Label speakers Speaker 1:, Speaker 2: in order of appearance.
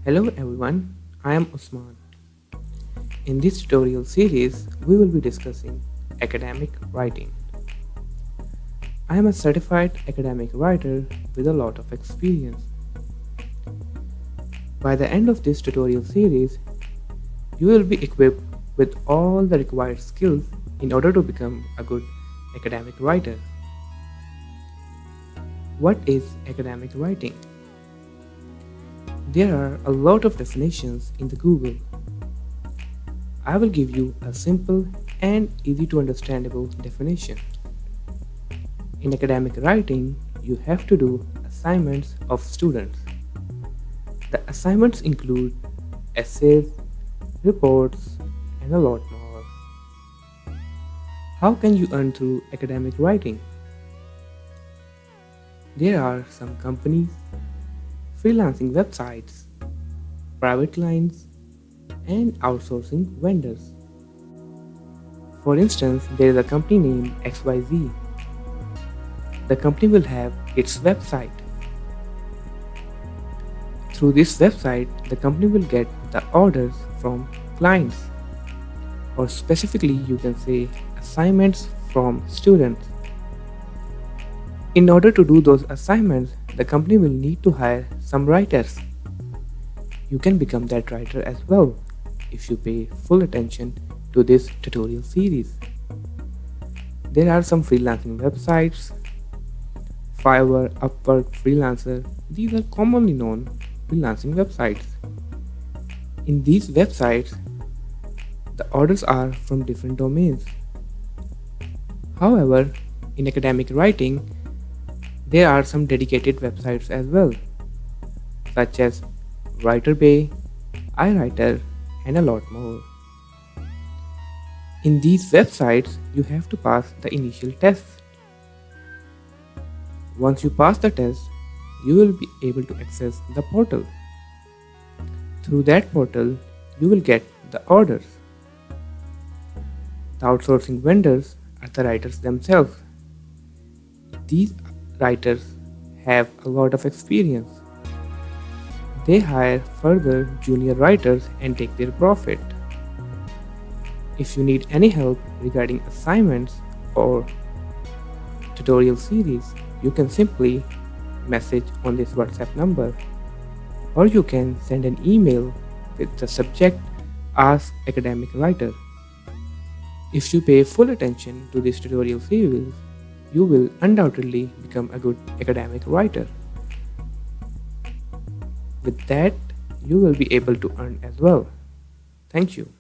Speaker 1: Hello everyone, I am Usman. In this tutorial series, we will be discussing academic writing. I am a certified academic writer with a lot of experience. By the end of this tutorial series, you will be equipped with all the required skills in order to become a good academic writer. What is academic writing? There are a lot of definitions in the Google. I will give you a simple and easy to understandable definition. In academic writing, you have to do assignments of students. The assignments include essays, reports, and a lot more. How can you earn through academic writing? There are some companies, freelancing websites, private clients, and outsourcing vendors. For instance, there is a company named XYZ. The company will have its website. Through this website, the company will get the orders from clients, or specifically you can say assignments from students. In order to do those assignments, the company will need to hire some writers. You can become that writer as well if you pay full attention to this tutorial series. There are some freelancing websites, Fiverr, Upwork, Freelancer. These are commonly known freelancing websites. In these websites, the orders are from different domains. However, in academic writing, there are some dedicated websites as well, such as Writerbay, iWriter, and a lot more. In these websites, you have to pass the initial tests. Once you pass the test, you will be able to access the portal. Through that portal, you will get the orders. The outsourcing vendors are the writers themselves. These writers have a lot of experience. They hire further junior writers and take their profit. If you need any help regarding assignments or tutorial series, you can simply message on this WhatsApp number, or you can send an email with the subject Ask Academic Writer. If you pay full attention to this tutorial series, you will undoubtedly become a good academic writer. With that, you will be able to earn as well. Thank you.